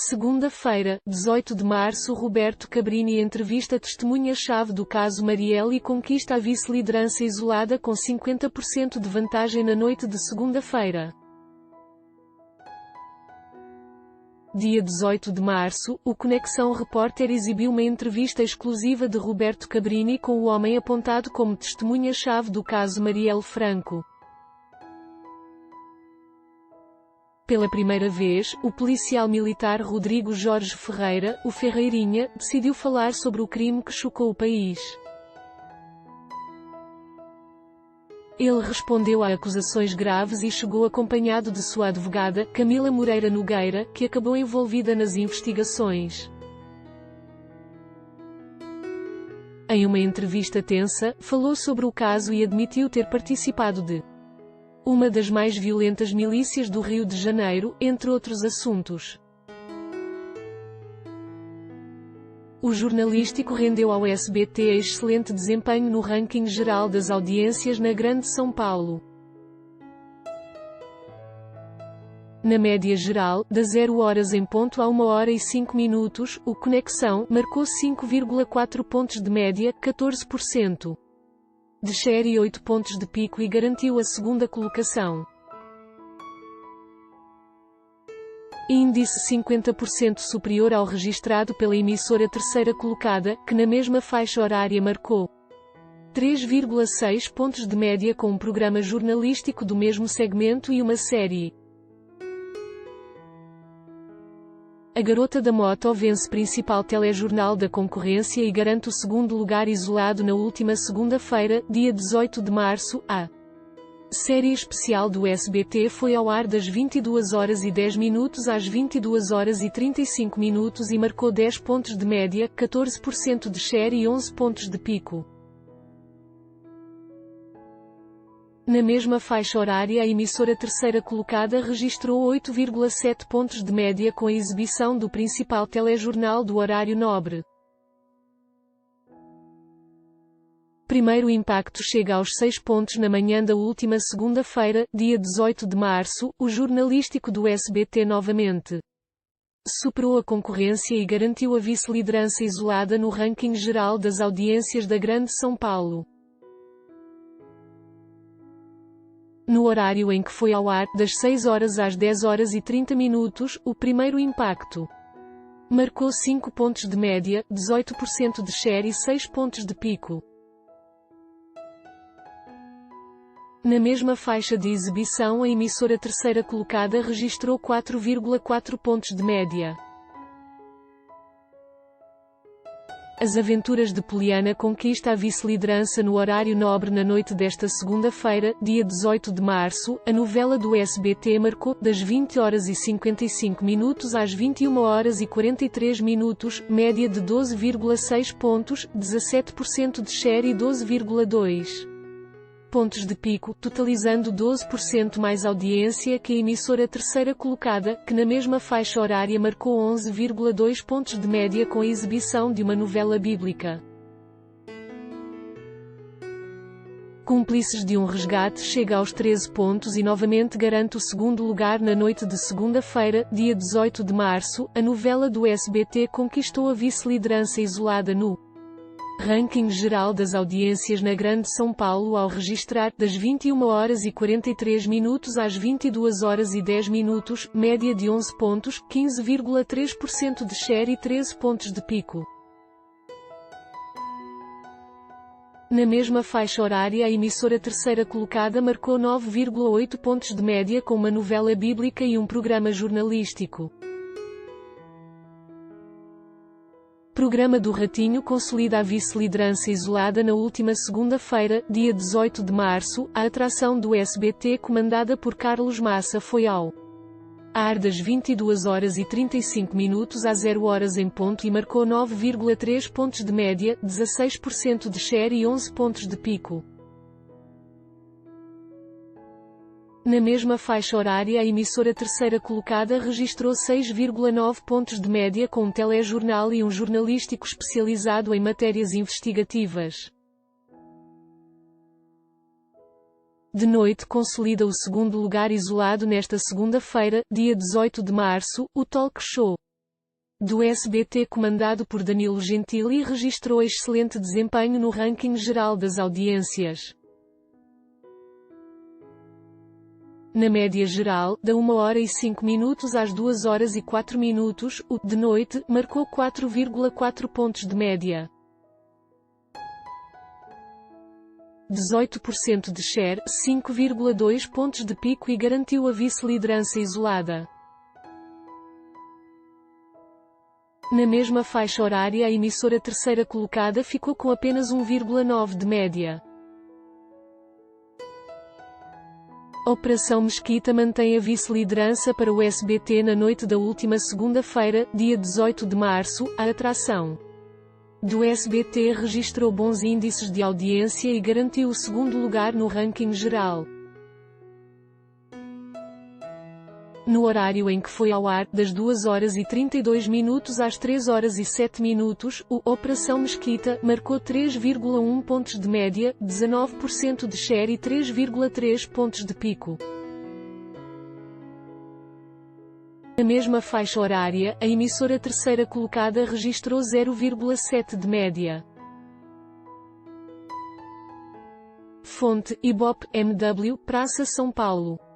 Segunda-feira, 18 de março. Roberto Cabrini entrevista testemunha-chave do caso Marielle e conquista a vice-liderança isolada com 50% de vantagem na noite de segunda-feira. Dia 18 de março, o Conexão Repórter exibiu uma entrevista exclusiva de Roberto Cabrini com o homem apontado como testemunha-chave do caso Marielle Franco. Pela primeira vez, o policial militar Rodrigo Jorge Ferreira, o Ferreirinha, decidiu falar sobre o crime que chocou o país. Ele respondeu a acusações graves e chegou acompanhado de sua advogada, Camila Moreira Nogueira, que acabou envolvida nas investigações. Em uma entrevista tensa, falou sobre o caso e admitiu ter participado de uma das mais violentas milícias do Rio de Janeiro, entre outros assuntos. O jornalístico rendeu ao SBT excelente desempenho no ranking geral das audiências na Grande São Paulo. Na média geral, da 0 horas em ponto a 1 hora e 5 minutos, o Conexão marcou 5,4 pontos de média, 14% de share e 8 pontos de pico e garantiu a segunda colocação. Índice 50% superior ao registrado pela emissora terceira colocada, que na mesma faixa horária marcou 3,6 pontos de média com um programa jornalístico do mesmo segmento e uma série. A Garota da Moto vence principal telejornal da concorrência e garante o segundo lugar isolado na última segunda-feira, dia 18 de março. A série especial do SBT foi ao ar das 22 horas e 10 minutos às 22 horas e 35 minutos e marcou 10 pontos de média, 14% de share e 11 pontos de pico. Na mesma faixa horária, a emissora terceira colocada registrou 8,7 pontos de média com a exibição do principal telejornal do horário nobre. Primeiro impacto chega aos 6 pontos na manhã da última segunda-feira, dia 18 de março. O jornalístico do SBT novamente superou a concorrência e garantiu a vice-liderança isolada no ranking geral das audiências da Grande São Paulo. No horário em que foi ao ar, das 6 horas às 10 horas e 30 minutos, o primeiro impacto marcou 5 pontos de média, 18% de share e 6 pontos de pico. Na mesma faixa de exibição, a emissora terceira colocada registrou 4,4 pontos de média. As Aventuras de Poliana conquista a vice-liderança no horário nobre na noite desta segunda-feira, dia 18 de março. A novela do SBT marcou, das 20 horas e 55 minutos às 21 horas e 43 minutos, média de 12,6 pontos, 17% de share e 12,2 pontos de pico, totalizando 12% mais audiência que a emissora terceira colocada, que na mesma faixa horária marcou 11,2 pontos de média com a exibição de uma novela bíblica. Cúmplices de um Resgate chega aos 13 pontos e novamente garante o segundo lugar na noite de segunda-feira, dia 18 de março. A novela do SBT conquistou a vice-liderança isolada no ranking geral das audiências na Grande São Paulo ao registrar, das 21 horas e 43 minutos às 22 horas e 10 minutos, média de 11 pontos, 15,3% de share e 13 pontos de pico. Na mesma faixa horária, a emissora terceira colocada marcou 9,8 pontos de média com uma novela bíblica e um programa jornalístico. Programa do Ratinho consolida a vice-liderança isolada na última segunda-feira, dia 18 de março. A atração do SBT comandada por Carlos Massa foi ao ar das 22 horas e 35 minutos às 0 horas em ponto e marcou 9,3 pontos de média, 16% de share e 11 pontos de pico. Na mesma faixa horária, a emissora terceira colocada registrou 6,9 pontos de média com um telejornal e um jornalístico especializado em matérias investigativas. De noite consolida o segundo lugar isolado nesta segunda-feira, dia 18 de março, o talk show do SBT comandado por Danilo Gentili registrou excelente desempenho no ranking geral das audiências. Na média geral, da 1 hora e 5 minutos às 2 horas e 4 minutos, o De Noite marcou 4,4 pontos de média. 18% de share, 5,2 pontos de pico e garantiu a vice-liderança isolada. Na mesma faixa horária, a emissora terceira colocada ficou com apenas 1,9 de média. Operação Mesquita mantém a vice-liderança para o SBT na noite da última segunda-feira, dia 18 de março. A atração do SBT registrou bons índices de audiência e garantiu o segundo lugar no ranking geral. No horário em que foi ao ar, das 2 horas e 32 minutos às 3 horas e 7 minutos, o Operação Mesquita marcou 3,1 pontos de média, 19% de share e 3,3 pontos de pico. Na mesma faixa horária, a emissora terceira colocada registrou 0,7 de média. Fonte: Ibope, MW, Praça São Paulo.